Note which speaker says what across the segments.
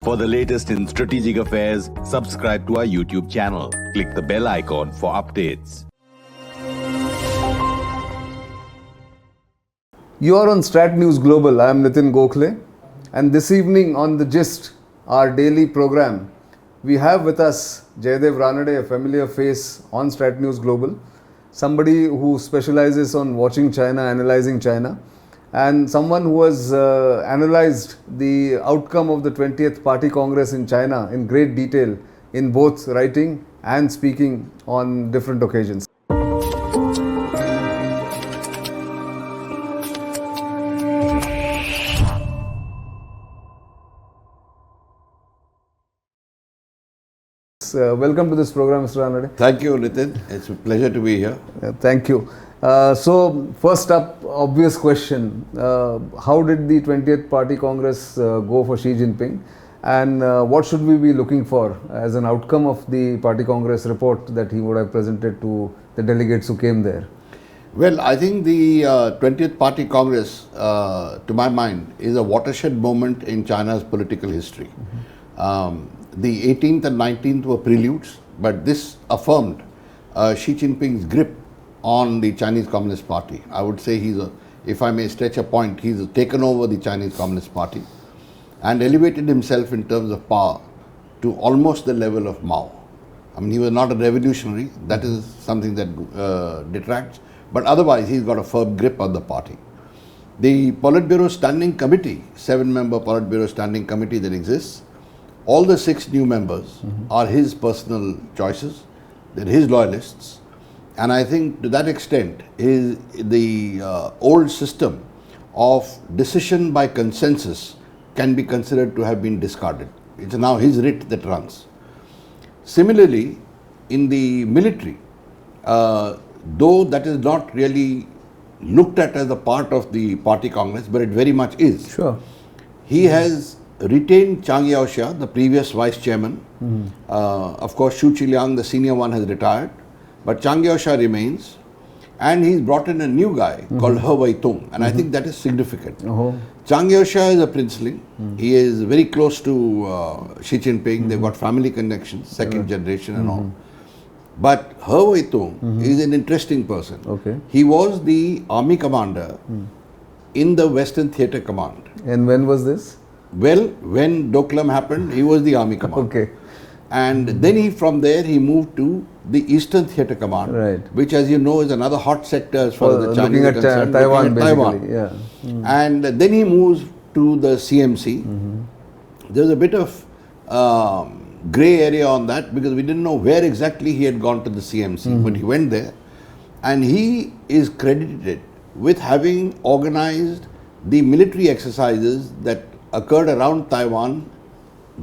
Speaker 1: For the latest in strategic affairs, subscribe to our YouTube channel. Click the bell icon for updates.
Speaker 2: You are on StratNewsGlobal. I am Nitin Gokhale, and this evening on The Gist, our daily program, we have with us Jayadeva Ranade, a familiar face on StratNewsGlobal, somebody who specializes on watching China, analyzing China, and someone who has analyzed the outcome of the 20th Party Congress in China in great detail in both writing and speaking on different occasions. Welcome to this program, Mr. Ranade.
Speaker 3: Thank you, Nitin. It's a pleasure to be here.
Speaker 2: Thank you. So, first up, obvious question. How did the 20th Party Congress go for Xi Jinping? And what should we be looking for as an outcome of the Party Congress report that he would have presented to the delegates who came there?
Speaker 3: Well, I think the 20th Party Congress, to my mind, is a watershed moment in China's political history. The 18th and 19th were preludes, but this affirmed Xi Jinping's grip on the Chinese Communist Party. I would say if I may stretch a point, he's taken over the Chinese Communist Party and elevated himself in terms of power to almost the level of Mao. I mean, he was not a revolutionary, that is something that detracts, but otherwise he's got a firm grip on the party. The Politburo Standing Committee, 7-member Politburo Standing Committee that exists, all the 6 new members are his personal choices, they're his loyalists, and I think to that extent the old system of decision by consensus can be considered to have been discarded. It's now his writ that runs. Similarly, in the military, though that is not really looked at as a part of the party congress, but it very much is.
Speaker 2: Sure.
Speaker 3: He has retained Chiang Yaoxia, the previous vice chairman. Of course, Xu Zhiliang, the senior one, has retired, but Chiang Yaoxia remains, and he's brought in a new guy called He Wei-tung, and I think that is significant. Chiang Yaoxia is a princeling. He is very close to Xi Jinping. They've got family connections, second generation and all. But He Wei-tung is an interesting person.
Speaker 2: Okay.
Speaker 3: He was the army commander in the Western Theatre Command.
Speaker 2: And when was this?
Speaker 3: Well, when Doklam happened, he was the army commander.
Speaker 2: Okay.
Speaker 3: And then from there he moved to the Eastern Theatre Command,
Speaker 2: Right.
Speaker 3: which, as you know, is another hot sector as far as the Chinese
Speaker 2: looking
Speaker 3: are
Speaker 2: at
Speaker 3: concerned.
Speaker 2: Taiwan,
Speaker 3: looking at
Speaker 2: basically.
Speaker 3: Taiwan.
Speaker 2: Yeah.
Speaker 3: And then he moves to the CMC. There's a bit of grey area on that because we didn't know where exactly he had gone to the CMC, but he went there, and he is credited with having organized the military exercises that occurred around Taiwan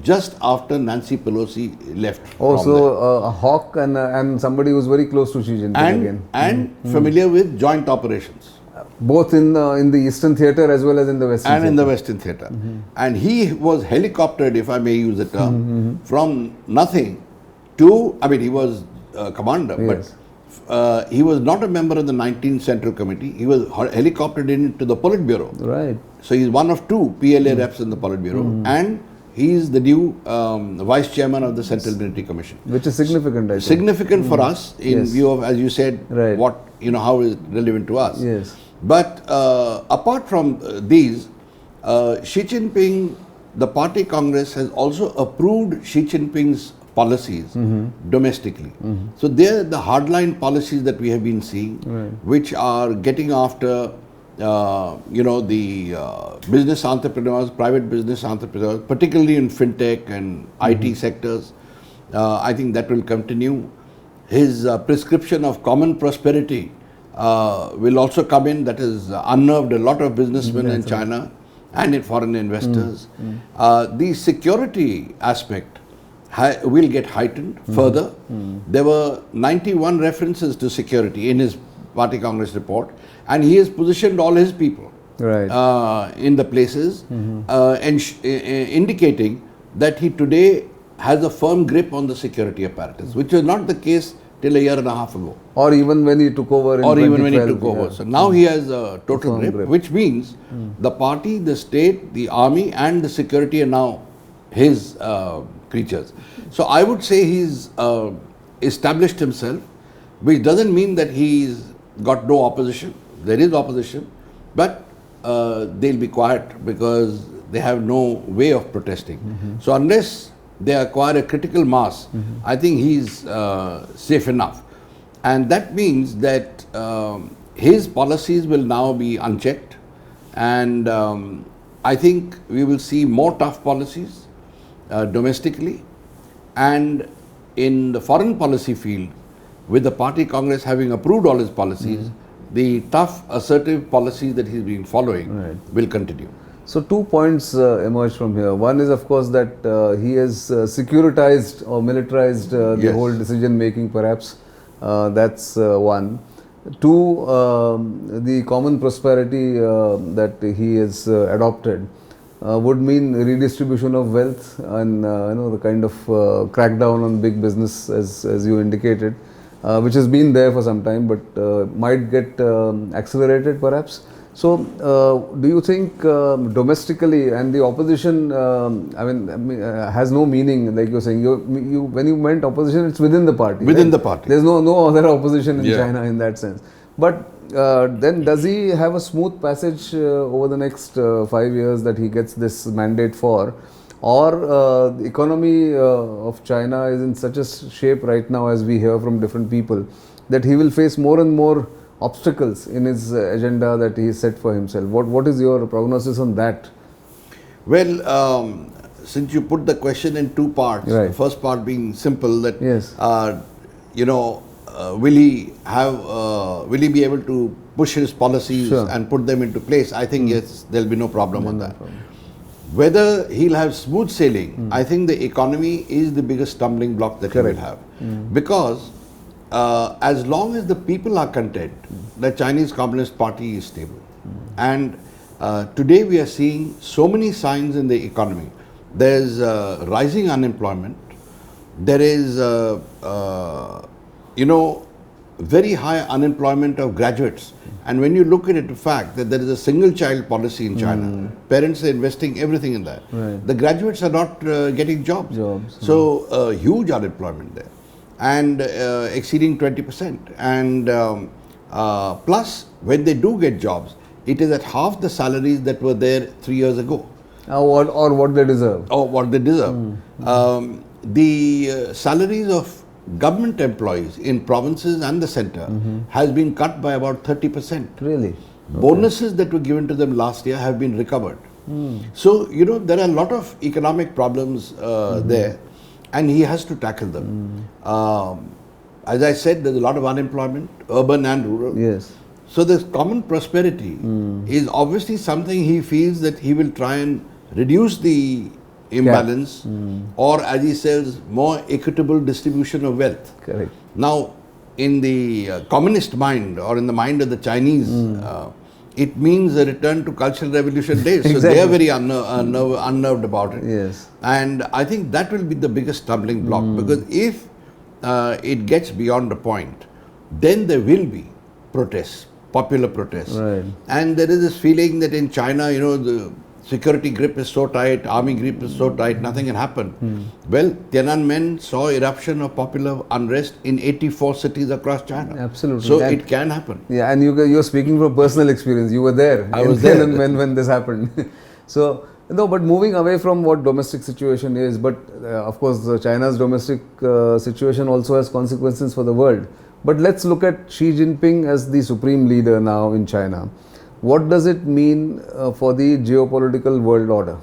Speaker 3: just after Nancy Pelosi left.
Speaker 2: Oh,
Speaker 3: from
Speaker 2: so
Speaker 3: there.
Speaker 2: a hawk and somebody who's very close to Xi Jinping again.
Speaker 3: And familiar with joint operations.
Speaker 2: Both in the Eastern Theatre as well as in the Western
Speaker 3: And
Speaker 2: Theatre.
Speaker 3: in the Western Theatre. And he was helicoptered, if I may use the term, from nothing to, I mean, he was a commander,
Speaker 2: Yes.
Speaker 3: but he was not a member of the 19th Central Committee. He was helicoptered into the Politburo.
Speaker 2: Right.
Speaker 3: So he's one of 2 PLA reps in the Politburo, and he's the new vice chairman of the Central Military Commission.
Speaker 2: Which is significant, I think.
Speaker 3: Significant for us in
Speaker 2: Yes.
Speaker 3: view of, as you said,
Speaker 2: Right.
Speaker 3: how is it relevant to us.
Speaker 2: Yes.
Speaker 3: But apart from these, Xi Jinping, the party congress has also approved Xi Jinping's policies domestically. So they're the hardline policies that we have been seeing, which are getting after the business entrepreneurs, private business entrepreneurs, particularly in fintech and IT sectors. I think that will continue. His prescription of common prosperity will also come in. That has unnerved a lot of businessmen in China and in foreign investors. The security aspect will get heightened further. There were 91 references to security in his Party Congress report, and he has positioned all his people in the places, indicating that he today has a firm grip on the security apparatus, which was not the case till a year and a half ago.
Speaker 2: Or even when he took over in 2012,
Speaker 3: So now he has a total grip, which means the party, the state, the army and the security are now his creatures. So I would say he's established himself, which doesn't mean that he's got no opposition. There is opposition, but they'll be quiet because they have no way of protesting. So unless they acquire a critical mass, I think he's safe enough. And that means that his policies will now be unchecked, and I think we will see more tough policies domestically, and in the foreign policy field, with the party Congress having approved all his policies, the tough assertive policies that he's been following will continue.
Speaker 2: So 2 points emerge from here. One is, of course, that he has securitized or militarized the whole decision making, perhaps. That's one. Two, the common prosperity that he has adopted would mean redistribution of wealth and the kind of crackdown on big business, as you indicated, which has been there for some time, but might get accelerated perhaps. So, do you think domestically, and the opposition, has no meaning, like you're saying, you when you meant opposition, it's within the party.
Speaker 3: Within the party.
Speaker 2: There's no other opposition in China in that sense. But then does he have a smooth passage over the next 5 years that he gets this mandate for? Or the economy of China is in such a shape right now, as we hear from different people, that he will face more and more obstacles in his agenda that he set for himself. What is your prognosis on that?
Speaker 3: Well, since you put the question in two parts, the first part being simple, that will he be able to push his policies and put them into place? I think yes, there'll be no problem on that. Whether he'll have smooth sailing, I think the economy is the biggest stumbling block that he will have, because as long as the people are content, the Chinese Communist Party is stable. And today we are seeing so many signs in the economy. There's rising unemployment. There is, very high unemployment of graduates. And when you look at it, the fact that there is a single child policy in China, parents are investing everything in that. The graduates are not getting jobs. So huge unemployment there, and exceeding 20%. And plus, when they do get jobs, it is at half the salaries that were there 3 years ago.
Speaker 2: Or what they deserve.
Speaker 3: Or what they deserve. The salaries of government employees in provinces and the center has been cut by about 30%.
Speaker 2: Really? Okay.
Speaker 3: Bonuses that were given to them last year have been recovered. So, there are a lot of economic problems there, and he has to tackle them. As I said, there's a lot of unemployment, urban and rural.
Speaker 2: Yes.
Speaker 3: So this common prosperity is obviously something he feels that he will try and reduce the imbalance, or as he says, more equitable distribution of wealth.
Speaker 2: Correct.
Speaker 3: Now, in the communist mind, or in the mind of the Chinese, it means a return to cultural revolution days. So they are very unnerved about it.
Speaker 2: Yes.
Speaker 3: And I think that will be the biggest stumbling block, because if it gets beyond a point, then there will be protests, popular protests.
Speaker 2: Right.
Speaker 3: And there is this feeling that in China, the security grip is so tight, army grip is so tight, nothing can happen. Well, Tiananmen saw eruption of popular unrest in 84 cities across China.
Speaker 2: Absolutely.
Speaker 3: So it can happen.
Speaker 2: Yeah, and you're speaking from personal experience. You were there.
Speaker 3: I was there
Speaker 2: when this happened. So, no, but moving away from what domestic situation is, but of course China's domestic situation also has consequences for the world. But let's look at Xi Jinping as the supreme leader now in China. What does it mean for the geopolitical world order?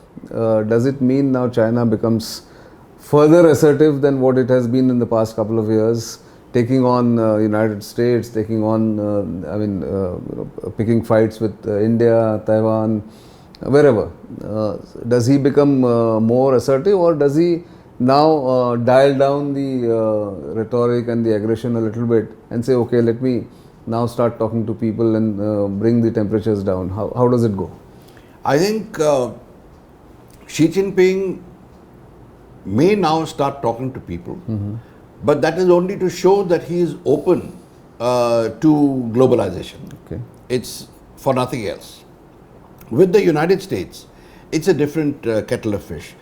Speaker 2: Does it mean now China becomes further assertive than what it has been in the past couple of years, taking on United States, taking on, picking fights with India, Taiwan, wherever? Does he become more assertive, or does he now dial down the rhetoric and the aggression a little bit and say, okay, let me now start talking to people and bring the temperatures down? How does it go?
Speaker 3: I think Xi Jinping may now start talking to people, but that is only to show that he is open to globalization.
Speaker 2: Okay.
Speaker 3: It's for nothing else. With the United States, it's a different kettle of fish.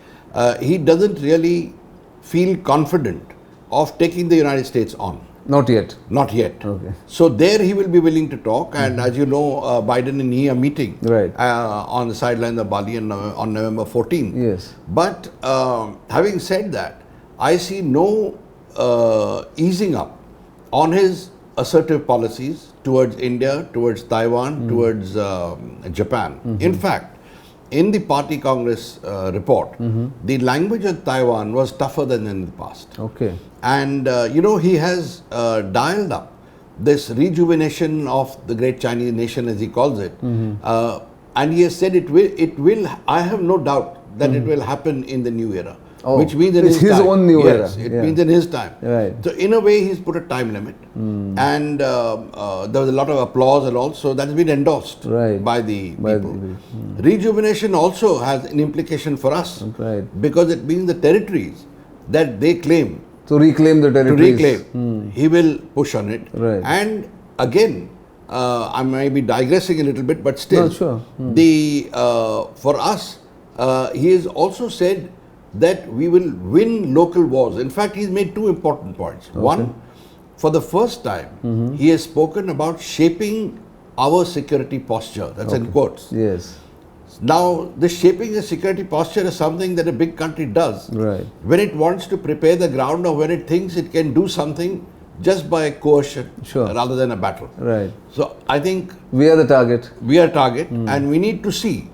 Speaker 3: he doesn't really feel confident of taking the United States on.
Speaker 2: Not yet.
Speaker 3: Not yet.
Speaker 2: Okay.
Speaker 3: So there he will be willing to talk, and as you know, Biden and he are meeting
Speaker 2: Right.
Speaker 3: on the sidelines of Bali on November 14th.
Speaker 2: Yes.
Speaker 3: But having said that, I see no easing up on his assertive policies towards India, towards Taiwan, towards Japan. In fact, in the party Congress report, the language of Taiwan was tougher than in the past.
Speaker 2: Okay.
Speaker 3: And he has dialed up this rejuvenation of the great Chinese nation, as he calls it. And he has said it will, I have no doubt that it will happen in the new era.
Speaker 2: Oh,
Speaker 3: which means in
Speaker 2: it's his
Speaker 3: time.
Speaker 2: own new era.
Speaker 3: Yes, it
Speaker 2: Yeah.
Speaker 3: means in his time.
Speaker 2: Right.
Speaker 3: So in a way, he's put a time limit, and there was a lot of applause and all. So that's been endorsed
Speaker 2: Right.
Speaker 3: by the
Speaker 2: By
Speaker 3: people.
Speaker 2: the-
Speaker 3: Rejuvenation also has an implication for us,
Speaker 2: Right.
Speaker 3: because it means the territories that they claim
Speaker 2: To reclaim the
Speaker 3: to
Speaker 2: territories.
Speaker 3: reclaim, he will push on it.
Speaker 2: Right.
Speaker 3: And again, I may be digressing a little bit, but still,
Speaker 2: No, sure.
Speaker 3: the for us, he has also said that we will win local wars. In fact, he's made two important points. One, for the first time, he has spoken about shaping our security posture. That's in quotes.
Speaker 2: Yes.
Speaker 3: Now, this shaping the security posture is something that a big country does
Speaker 2: Right.
Speaker 3: when it wants to prepare the ground, or when it thinks it can do something just by coercion
Speaker 2: Sure.
Speaker 3: rather than a battle.
Speaker 2: Right.
Speaker 3: So I think
Speaker 2: We are the target.
Speaker 3: we are target, and we need to see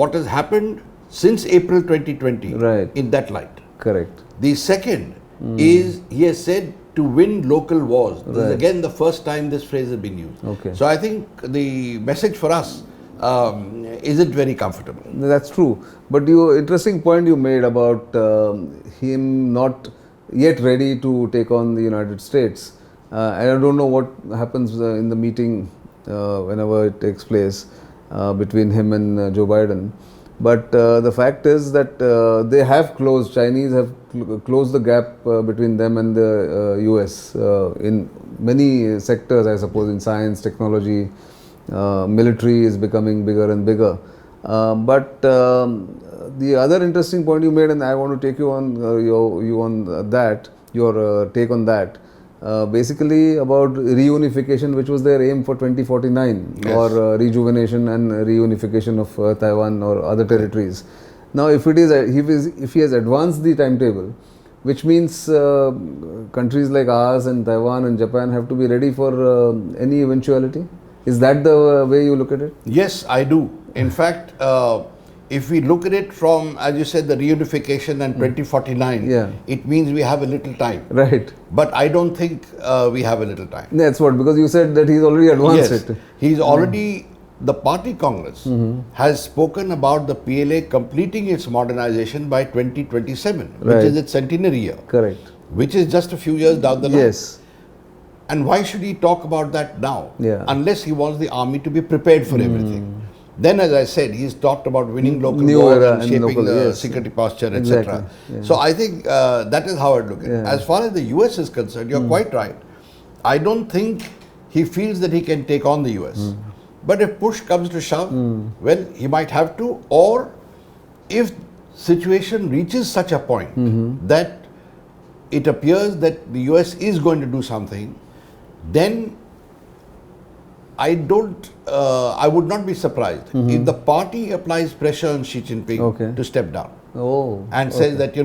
Speaker 3: what has happened since April 2020
Speaker 2: Right.
Speaker 3: in that light.
Speaker 2: Correct.
Speaker 3: The second is, he has said, to win local wars. This is
Speaker 2: Right.
Speaker 3: again the first time this phrase has been used.
Speaker 2: Okay.
Speaker 3: So I think the message for us isn't very comfortable.
Speaker 2: That's true. But interesting point you made about him not yet ready to take on the United States. And I don't know what happens in the meeting whenever it takes place between him and Joe Biden. But the fact is that they have closed, Chinese have closed the gap between them and the US in many sectors, I suppose, in science, technology, military is becoming bigger and bigger. But the other interesting point you made, and I want to take you on your take on that. Basically about reunification, which was their aim for 2049,
Speaker 3: Yes.
Speaker 2: or rejuvenation and reunification of Taiwan or other territories. Now, if he has advanced the timetable, which means countries like ours and Taiwan and Japan have to be ready for any eventuality. Is that the way you look at it?
Speaker 3: Yes, I do. In fact, if we look at it from, as you said, the reunification and 2049,
Speaker 2: Yeah.
Speaker 3: it means we have a little time.
Speaker 2: Right.
Speaker 3: But I don't think we have a little time.
Speaker 2: That's what, because you said that he's already advanced
Speaker 3: Yes,
Speaker 2: it.
Speaker 3: he's already, the party Congress has spoken about the PLA completing its modernization by 2027,
Speaker 2: Right.
Speaker 3: which is its centenary year,
Speaker 2: Correct.
Speaker 3: which is just a few years down the line.
Speaker 2: Yes.
Speaker 3: And why should he talk about that now?
Speaker 2: Yeah.
Speaker 3: Unless he wants the army to be prepared for everything. Then, as I said, he's talked about winning local
Speaker 2: New
Speaker 3: wars
Speaker 2: era
Speaker 3: and
Speaker 2: and
Speaker 3: shaping
Speaker 2: local,
Speaker 3: the
Speaker 2: yes.
Speaker 3: security posture,
Speaker 2: Exactly,
Speaker 3: etc.
Speaker 2: yeah.
Speaker 3: So I think that is how I look at it.
Speaker 2: Yeah.
Speaker 3: As far as the US is concerned, you're quite right. I don't think he feels that he can take on the US. But if push comes to shove, well, he might have to. Or if situation reaches such a point that it appears that the US is going to do something, then I would not be surprised if the party applies pressure on Xi Jinping
Speaker 2: Okay.
Speaker 3: to step down
Speaker 2: Oh.
Speaker 3: and says that,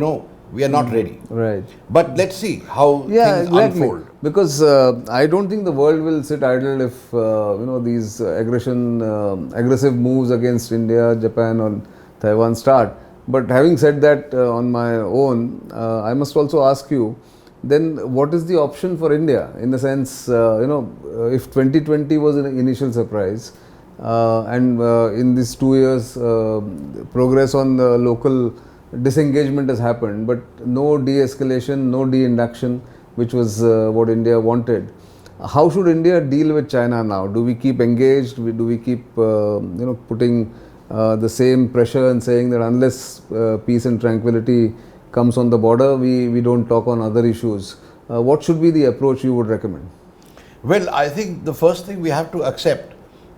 Speaker 3: we are not ready.
Speaker 2: Right.
Speaker 3: But let's see how
Speaker 2: Yeah,
Speaker 3: things
Speaker 2: exactly.
Speaker 3: unfold.
Speaker 2: Because I don't think the world will sit idle if these aggressive moves against India, Japan, or Taiwan start. But having said that, on my own, I must also ask you. Then, what is the option for India? In the sense, if 2020 was an initial surprise, and in these 2 years, progress on the local disengagement has happened, but no de-escalation, no de-induction, which was what India wanted. How should India deal with China now? Do we keep engaged? Do we keep putting the same pressure and saying that unless peace and tranquility comes on the border, we don't talk on other issues? What should be the approach you would recommend?
Speaker 3: Well, I think the first thing we have to accept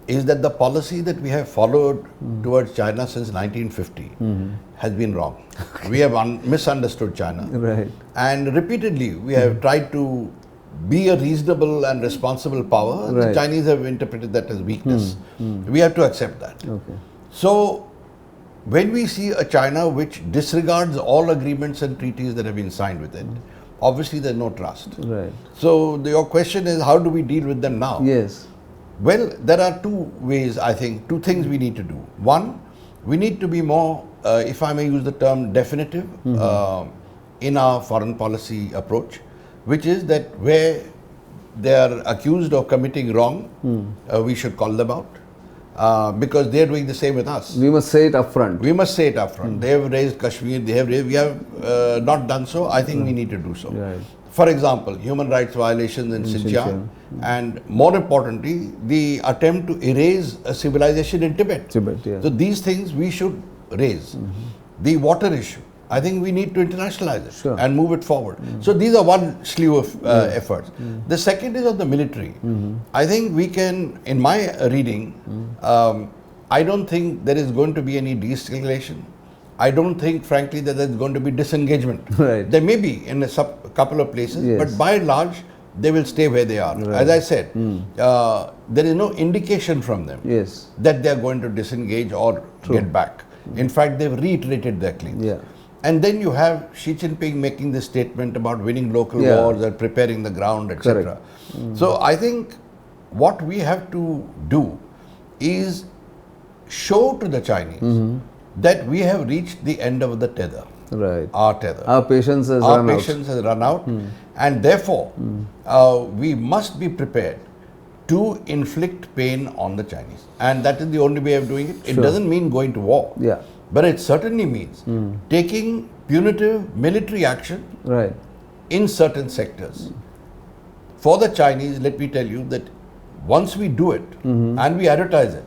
Speaker 3: is that the policy that we have followed towards China since 1950 has been wrong. We have misunderstood China.
Speaker 2: Right.
Speaker 3: And repeatedly we have tried to be a reasonable and responsible power.
Speaker 2: Right.
Speaker 3: The Chinese have interpreted that as weakness. We have to accept that.
Speaker 2: Okay.
Speaker 3: So, when we see a China which disregards all agreements and treaties that have been signed with it, obviously there's no trust.
Speaker 2: Right.
Speaker 3: So, your question is, how do we deal with them now?
Speaker 2: Yes.
Speaker 3: Well, there are two ways, I think, two things we need to do. One, we need to be more, if I may use the term, definitive in our foreign policy approach, which is that where they are accused of committing wrong, we should call them out because they are doing the same with us.
Speaker 2: We must say it upfront.
Speaker 3: We must say it upfront. They have raised Kashmir, we have not done so. I think we need to do so.
Speaker 2: Right.
Speaker 3: For example, human rights violations in Xinjiang, and more importantly, the attempt to erase a civilization in Tibet.
Speaker 2: Yeah.
Speaker 3: So these things we should raise. The water issue, I think we need to internationalize it and move it forward. So these are one slew of efforts. The second is on the military. I think we can, in my reading, I don't think there is going to be any de-escalation. I don't think, frankly, that there's going to be disengagement.
Speaker 2: Right.
Speaker 3: There may be in a couple of places, but by and large, they will stay where they are. As I said, there is no indication from them that they are going to disengage or get back. In fact, they've reiterated their claims. And then you have Xi Jinping making this statement about winning local wars and preparing the ground, etc. So I think what we have to do is show to the Chinese that we have reached the end of the tether.
Speaker 2: Right.
Speaker 3: Our tether.
Speaker 2: Our patience has run out.
Speaker 3: Our patience has run out. And therefore, we must be prepared to inflict pain on the Chinese. And that is the only way of doing it. It doesn't mean going to war. But it certainly means taking punitive military action in certain sectors. For the Chinese, let me tell you that once we do it and we advertise it,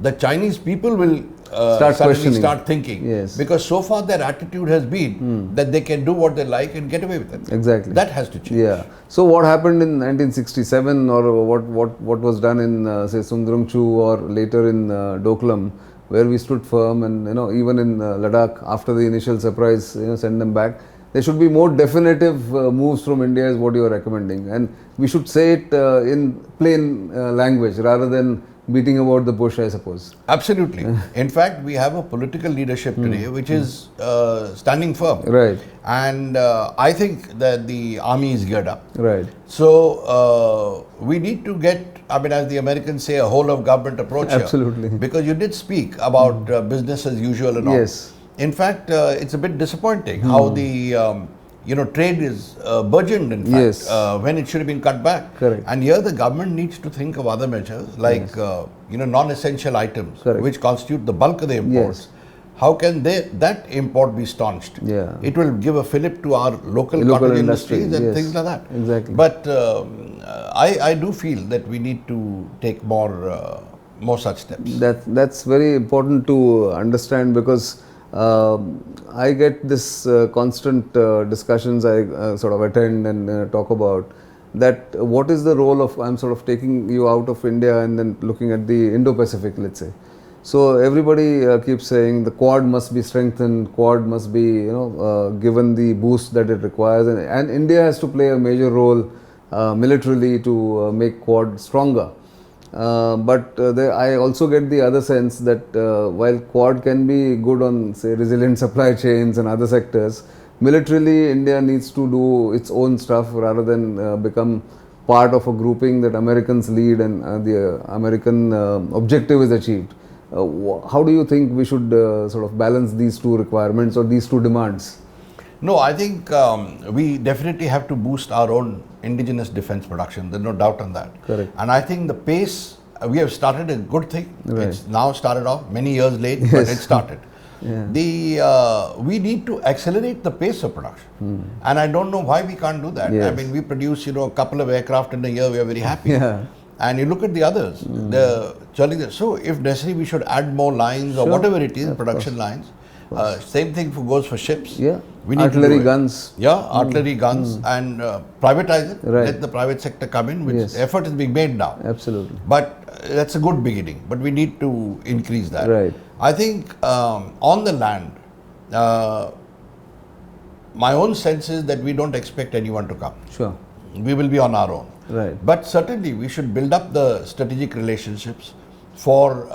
Speaker 3: the Chinese people will suddenly start thinking. Because so far their attitude has been that they can do what they like and get away with it.
Speaker 2: Exactly.
Speaker 3: That has to change.
Speaker 2: So what happened in 1967 or what was done in say Sundrungchu or later in Doklam, where we stood firm, and even in Ladakh after the initial surprise, send them back. There should be more definitive moves from India is what you are recommending, and we should say it in plain language rather than beating about the bush, I suppose.
Speaker 3: Absolutely. In fact, we have a political leadership today which is standing firm.
Speaker 2: Right.
Speaker 3: And I think that the army is geared up.
Speaker 2: Right.
Speaker 3: So we need to get, I mean, as the Americans say, a whole of government approach
Speaker 2: Absolutely.
Speaker 3: here. Because you did speak about business as usual and all.
Speaker 2: Yes.
Speaker 3: In fact, it's a bit disappointing how the trade is burgeoned, in fact, when it should have been cut back.
Speaker 2: Correct.
Speaker 3: And here the government needs to think of other measures like, non-essential items, which constitute the bulk of the imports. How can that import be staunched? It will give a fillip to our local cottage industries and things like that.
Speaker 2: Exactly.
Speaker 3: But I do feel that we need to take more such steps.
Speaker 2: That's very important to understand, because I get this constant discussions I sort of attend and talk about, that what is the role of, I'm sort of taking you out of India and then looking at the Indo-Pacific, let's say. So everybody keeps saying the Quad must be strengthened, Quad must be given the boost that it requires, and India has to play a major role militarily to make Quad stronger. But I also get the other sense that while Quad can be good on, say, resilient supply chains and other sectors, militarily India needs to do its own stuff rather than become part of a grouping that Americans lead and the American objective is achieved. How do you think we should sort of balance these two requirements or these two demands?
Speaker 3: No, I think we definitely have to boost our own indigenous defense production. There's no doubt on that.
Speaker 2: Correct.
Speaker 3: And I think the pace, we have started a good thing. It's now started off many years late, but it started. We need to accelerate the pace of production. And I don't know why we can't do that. I mean, we produce, a couple of aircraft in a year, we are very happy. And you look at the others, so if necessary we should add more lines or whatever it is, production lines. Same thing goes for ships.
Speaker 2: Yeah.
Speaker 3: We need
Speaker 2: Artillery
Speaker 3: to do it.
Speaker 2: guns.
Speaker 3: Yeah, artillery guns and privatize it.
Speaker 2: Right.
Speaker 3: Let the private sector come in, which
Speaker 2: Yes.
Speaker 3: effort is being made now.
Speaker 2: Absolutely.
Speaker 3: But that's a good beginning. But we need to increase that.
Speaker 2: Right.
Speaker 3: I think on the land, my own sense is that we don't expect anyone to come.
Speaker 2: Sure.
Speaker 3: We will be on our own.
Speaker 2: Right.
Speaker 3: But certainly we should build up the strategic relationships for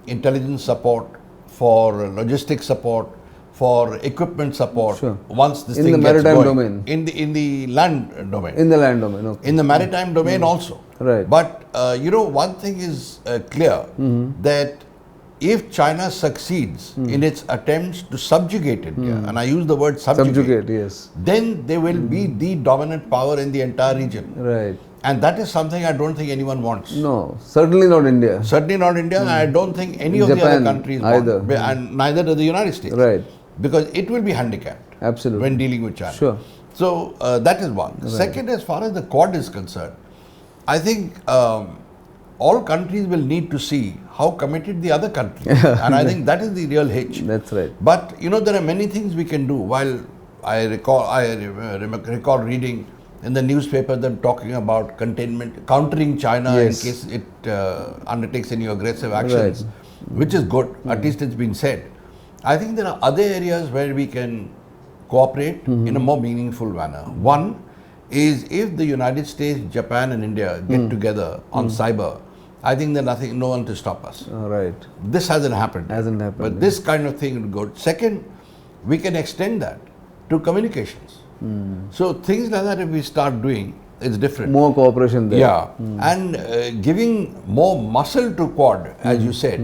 Speaker 3: intelligence support, for logistics support, for equipment support.
Speaker 2: Sure.
Speaker 3: Once this
Speaker 2: In
Speaker 3: thing
Speaker 2: the
Speaker 3: gets
Speaker 2: maritime
Speaker 3: going.
Speaker 2: domain.
Speaker 3: In the land domain.
Speaker 2: In the land domain. Okay.
Speaker 3: In the maritime domain also.
Speaker 2: Right.
Speaker 3: But one thing is clear, that if China succeeds in its attempts to subjugate India, and I use the word subjugate,
Speaker 2: Yes.
Speaker 3: then they will be the dominant power in the entire region.
Speaker 2: Right.
Speaker 3: And that is something I don't think anyone wants.
Speaker 2: No, certainly not India.
Speaker 3: Certainly not India, and I don't think any of the
Speaker 2: Japan
Speaker 3: other countries
Speaker 2: either.
Speaker 3: want, and neither does the United States.
Speaker 2: Right.
Speaker 3: Because it will be handicapped
Speaker 2: Absolutely.
Speaker 3: when dealing with China.
Speaker 2: Sure.
Speaker 3: So that is one. Second, as far as the Quad is concerned, I think all countries will need to see how committed the other country is. And I think that is the real hitch.
Speaker 2: That's right.
Speaker 3: But there are many things we can do. While I recall reading in the newspaper them talking about containment, countering China
Speaker 2: Yes.
Speaker 3: in case it undertakes any aggressive actions, which is good. At least it's been said. I think there are other areas where we can cooperate in a more meaningful manner. One is if the United States, Japan and India get together on cyber, I think there's no one to stop us.
Speaker 2: Right.
Speaker 3: This hasn't happened.
Speaker 2: Hasn't happened,
Speaker 3: But
Speaker 2: yeah.
Speaker 3: this kind of thing is good. Second, we can extend that to communications. So things like that, if we start doing, it's different.
Speaker 2: More cooperation there.
Speaker 3: Yeah. And giving more muscle to Quad, as you said,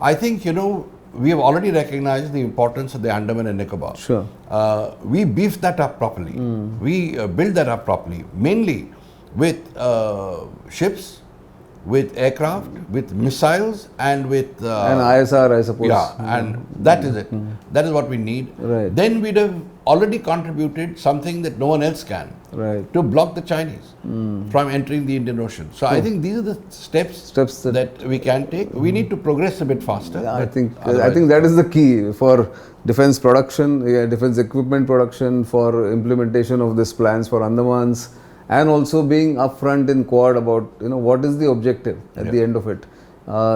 Speaker 3: I think, we have already recognized the importance of the Andaman and Nicobar.
Speaker 2: Sure.
Speaker 3: We beefed that up properly. We built that up properly, mainly with ships, with aircraft, with missiles, and with
Speaker 2: And ISR, I suppose.
Speaker 3: yeah, and that is it. That is what we need.
Speaker 2: Right.
Speaker 3: Then we'd have already contributed something that no one else can,
Speaker 2: Right.
Speaker 3: to block the Chinese from entering the Indian Ocean. So I think these are the steps that we can take. We need to progress a bit faster.
Speaker 2: Yeah, I
Speaker 3: but
Speaker 2: think
Speaker 3: otherwise-
Speaker 2: that is the key for defense production, defense equipment production, for implementation of these plans for Andamans, and also being upfront in Quad about what is the objective at the end of it.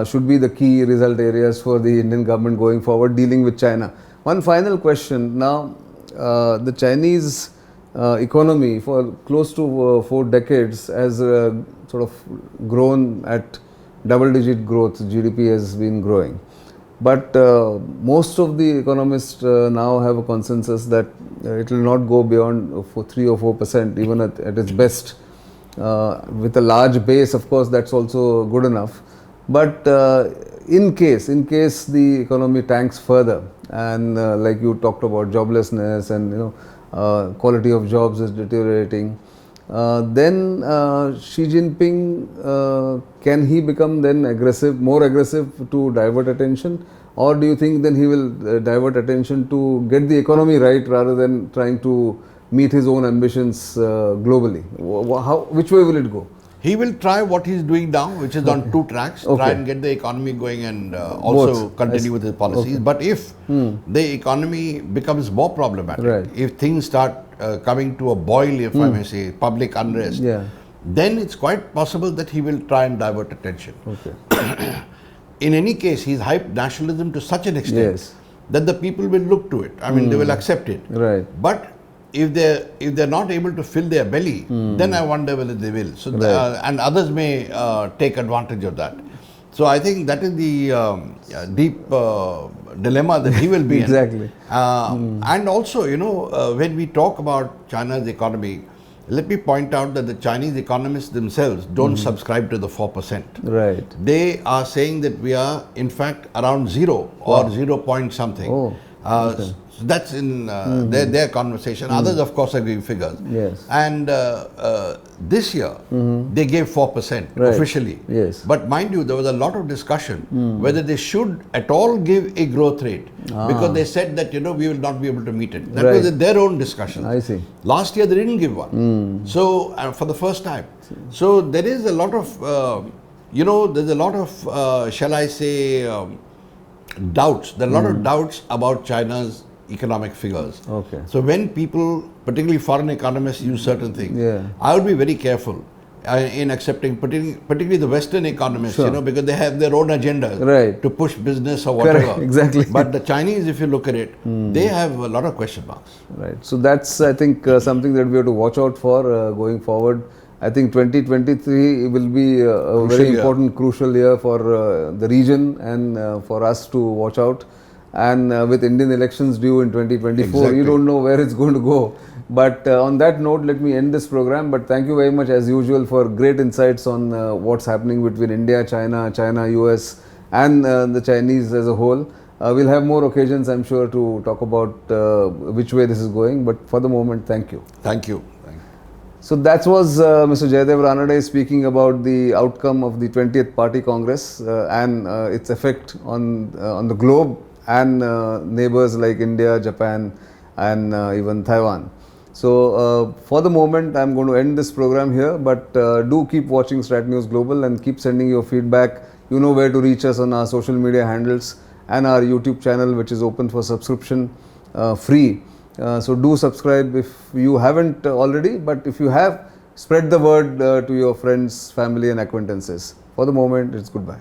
Speaker 2: Should be the key result areas for the Indian government going forward dealing with China. One final question now. The Chinese economy for close to 4 decades has sort of grown at double-digit growth. GDP has been growing, but most of the economists now have a consensus that it will not go beyond 3 or 4%, even at its best. With a large base, of course, that's also good enough. But in case the economy tanks further, and like you talked about joblessness and quality of jobs is deteriorating, then Xi Jinping, can he become then more aggressive to divert attention, or do you think then he will divert attention to get the economy right rather than trying to meet his own ambitions globally? Which way will it go?
Speaker 3: He will try what he's doing now, which is on 2 tracks, try and get the economy going and also continue with his policies. But if the economy becomes more problematic, if things start coming to a boil, if I may say, public unrest, then it's quite possible that he will try and divert attention.
Speaker 2: Okay.
Speaker 3: In any case, he's hyped nationalism to such an extent that the people will look to it. I mean, they will accept it.
Speaker 2: Right.
Speaker 3: But if they're not able to fill their belly, then I wonder whether they will. So and others may take advantage of that. So I think that is the deep dilemma that he will be
Speaker 2: Exactly.
Speaker 3: in. And also, when we talk about China's economy, let me point out that the Chinese economists themselves don't subscribe to the 4%.
Speaker 2: Right.
Speaker 3: They are saying that we are in fact around 0 or 0 point something.
Speaker 2: Oh, okay.
Speaker 3: So that's in their conversation. Others, of course, are giving figures.
Speaker 2: Yes.
Speaker 3: And this year, they gave 4% officially.
Speaker 2: Yes.
Speaker 3: But mind you, there was a lot of discussion whether they should at all give a growth rate, because they said that, we will not be able to meet it. That was their own discussion.
Speaker 2: I see.
Speaker 3: Last year, they didn't give one. So, for the first time. So, there is a lot of, there's a lot of, shall I say, doubts. There are a lot of doubts about China's economic figures.
Speaker 2: Okay.
Speaker 3: So when people, particularly foreign economists, use certain things,
Speaker 2: Yeah.
Speaker 3: I would be very careful in accepting, particularly the Western economists,
Speaker 2: Sure.
Speaker 3: because they have their own agendas
Speaker 2: Right.
Speaker 3: to push business or whatever.
Speaker 2: Correct, exactly.
Speaker 3: But the Chinese, if you look at it, they have a lot of question marks.
Speaker 2: Right. So that's, I think, something that we have to watch out for going forward. I think 2023 will be a very
Speaker 3: year.
Speaker 2: important, crucial year for the region and for us to watch out. And with Indian elections due in 2024,
Speaker 3: Exactly.
Speaker 2: you don't know where it's going to go. But on that note, let me end this program. But thank you very much, as usual, for great insights on what's happening between India, China, US, and the Chinese as a whole. We'll have more occasions, I'm sure, to talk about which way this is going. But for the moment, thank you.
Speaker 3: Thank you.
Speaker 2: So that was Mr. Jayadeva Ranade speaking about the outcome of the 20th Party Congress and its effect on the globe and neighbors like India, Japan, and even Taiwan. So for the moment, I'm going to end this program here, but do keep watching StratNewsGlobal and keep sending your feedback. You know where to reach us on our social media handles and our YouTube channel, which is open for subscription free. So do subscribe if you haven't already, but if you have, spread the word to your friends, family and acquaintances. For the moment, it's goodbye.